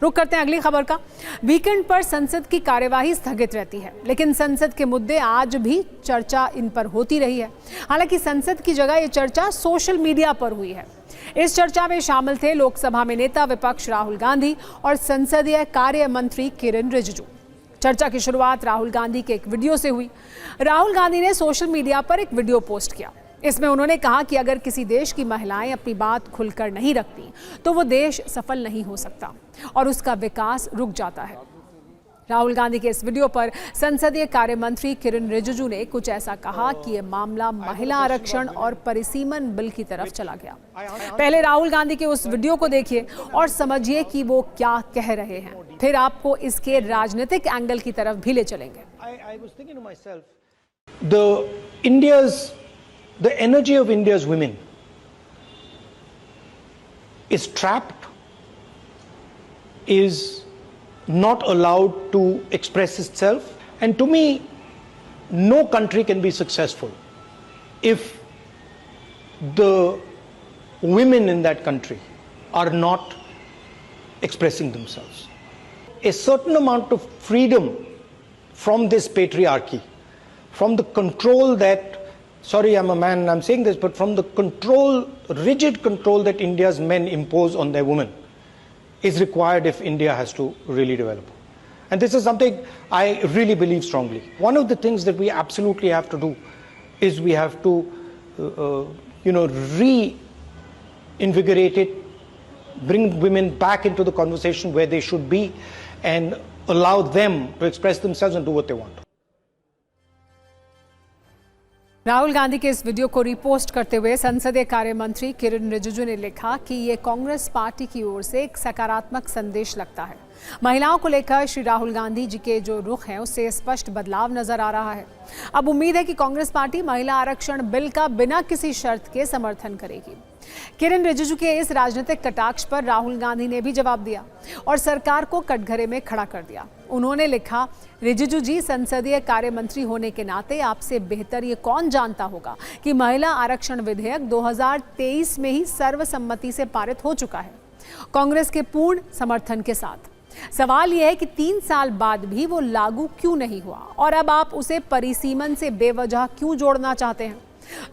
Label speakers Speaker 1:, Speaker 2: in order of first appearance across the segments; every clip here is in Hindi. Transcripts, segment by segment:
Speaker 1: रुक करते हैं अगली खबर का। वीकेंड पर संसद की कार्यवाही स्थगित रहती है, लेकिन संसद के मुद्दे आज भी चर्चा इन पर होती रही है। हालांकि संसद की जगह ये चर्चा सोशल मीडिया पर हुई है। इस चर्चा में शामिल थे लोकसभा में नेता विपक्ष राहुल गांधी और संसदीय कार्य मंत्री किरेन रिजिजू। चर्चा की शुरुआत राहुल गांधी के एक वीडियो से हुई। राहुल गांधी ने सोशल मीडिया पर एक वीडियो पोस्ट किया। इसमें उन्होंने कहा कि अगर किसी देश की महिलाएं अपनी बात खुलकर नहीं रखती तो वो देश सफल नहीं हो सकता और उसका विकास रुक जाता है। राहुल गांधी के इस वीडियो पर संसदीय कार्य मंत्री किरेन रिजिजू ने कुछ ऐसा कहा कि यह मामला महिला आरक्षण और परिसीमन बिल की तरफ चला गया। पहले राहुल गांधी के उस वीडियो को देखिए और समझिए कि वो क्या कह रहे हैं, फिर आपको इसके राजनीतिक एंगल की तरफ भी ले चलेंगे।
Speaker 2: The energy of India's women is trapped, is not allowed to express itself, and to me, no country can be successful if the women in that country are not expressing themselves. A certain amount of freedom from this patriarchy, from the control that, sorry, I'm a man and I'm saying this, but from the control, rigid control that India's men impose on their women is required if India has to really develop. And this is something I really believe strongly. One of the things that we absolutely have to do is we have to, reinvigorate it, bring women back into the conversation where they should be and allow them to express themselves and do what they want.
Speaker 1: Rahul Gandhi के इस वीडियो को रिपोस्ट करते हुए संसदीय कार्य मंत्री किरेन रिजिजू ने लिखा कि ये कांग्रेस पार्टी की ओर से एक सकारात्मक संदेश लगता है। महिलाओं को लेकर श्री राहुल गांधी जी के जो रुख हैं उससे स्पष्ट बदलाव नजर आ रहा है। अब उम्मीद है कि कांग्रेस पार्टी महिला आरक्षण बिल का बिना किसी शर्त के समर्थन करेगी। किरेन रिजिजू के इस राजनीतिक कटाक्ष पर राहुल गांधी ने भी जवाब दिया और सरकार को कटघरे में खड़ा कर दिया। उन्होंने लिखा, रिजिजू जी, संसदीय कार्य मंत्री होने के नाते आपसे बेहतर ये कौन जानता होगा कि महिला आरक्षण विधेयक 2023 में ही सर्वसम्मति से पारित हो चुका है, कांग्रेस के पूर्ण समर्थन के साथ। सवाल यह है कि 3 साल बाद भी वो लागू क्यों नहीं हुआ और अब आप उसे परिसीमन से बेवजह क्यों जोड़ना चाहते हैं।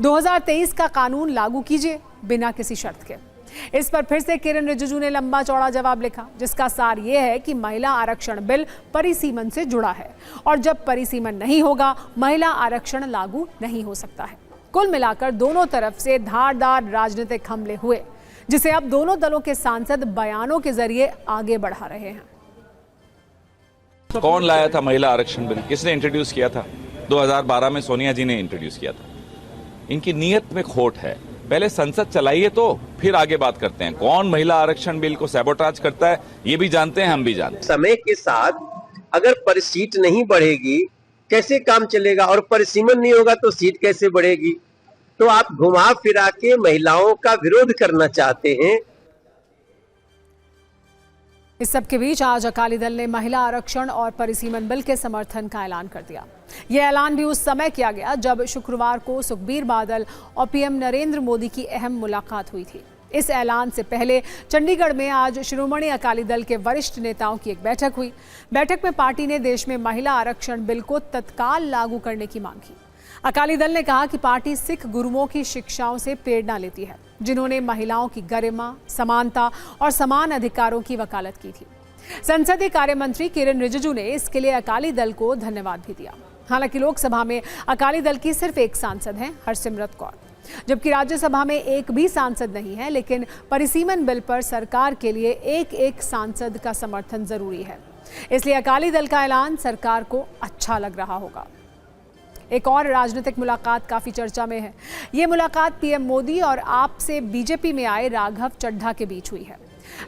Speaker 1: 2023 का कानून लागू कीजिए बिना किसी शर्त के। इस पर फिर से किरेन रिजिजू ने लंबा चौड़ा जवाब लिखा, जिसका सार यह है कि महिला आरक्षण बिल परिसीमन से जुड़ा है और जब परिसीमन नहीं होगा महिला आरक्षण लागू नहीं हो सकता है। कुल मिलाकर दोनों तरफ से धारदार राजनीतिक हमले हुए, जिसे अब दोनों दलों के सांसद बयानों के जरिए आगे बढ़ा रहे हैं।
Speaker 3: कौन लाया था महिला आरक्षण बिल? किसने इंट्रोड्यूस किया था? 2012 में सोनिया जी ने इंट्रोड्यूस किया था। इनकी नीयत में खोट है। पहले संसद चलाइए तो फिर आगे बात करते हैं। कौन महिला आरक्षण बिल को सैबोटाज करता है ये भी जानते हैं, हम भी जानते हैं।
Speaker 4: समय के साथ अगर पर सीट नहीं बढ़ेगी कैसे काम चलेगा और परिसीमन नहीं होगा तो सीट कैसे बढ़ेगी? तो आप घुमा फिरा के महिलाओं का विरोध करना चाहते हैं।
Speaker 1: इस सबके बीच आज अकाली दल ने महिला आरक्षण और परिसीमन बिल के समर्थन का ऐलान कर दिया। यह ऐलान भी उस समय किया गया जब शुक्रवार को सुखबीर बादल और पीएम नरेंद्र मोदी की अहम मुलाकात हुई थी। इस ऐलान से पहले चंडीगढ़ में आज शिरोमणि अकाली दल के वरिष्ठ नेताओं की एक बैठक हुई। बैठक में पार्टी ने देश में महिला आरक्षण बिल को तत्काल लागू करने की मांग की। अकाली दल ने कहा कि पार्टी सिख गुरुओं की शिक्षाओं से प्रेरणा लेती है, जिन्होंने महिलाओं की गरिमा, समानता और समान अधिकारों की वकालत की थी। संसदीय कार्य मंत्री किरेन रिजिजू ने इसके लिए अकाली दल को धन्यवाद भी दिया। हालांकि लोकसभा में अकाली दल की सिर्फ एक सांसद हैं, हरसिमरत कौर, जबकि राज्यसभा में एक भी सांसद नहीं है। लेकिन परिसीमन बिल पर सरकार के लिए एक सांसद का समर्थन जरूरी है, इसलिए अकाली दल का ऐलान सरकार को अच्छा लग रहा होगा। एक और राजनीतिक मुलाकात काफी चर्चा में है। ये मुलाकात पीएम मोदी और आप से बीजेपी में आए राघव चड्ढा के बीच हुई है।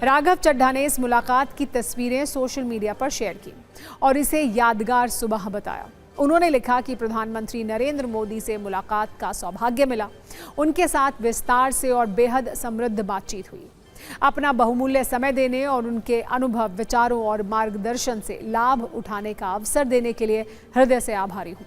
Speaker 1: राघव चड्ढा ने इस मुलाकात की तस्वीरें सोशल मीडिया पर शेयर की और इसे यादगार सुबह बताया। उन्होंने लिखा कि प्रधानमंत्री नरेंद्र मोदी से मुलाकात का सौभाग्य मिला। उनके साथ विस्तार से और बेहद समृद्ध बातचीत हुई। अपना बहुमूल्य समय देने और उनके अनुभव, विचारों और मार्गदर्शन से लाभ उठाने का अवसर देने के लिए हृदय से आभारी हूँ।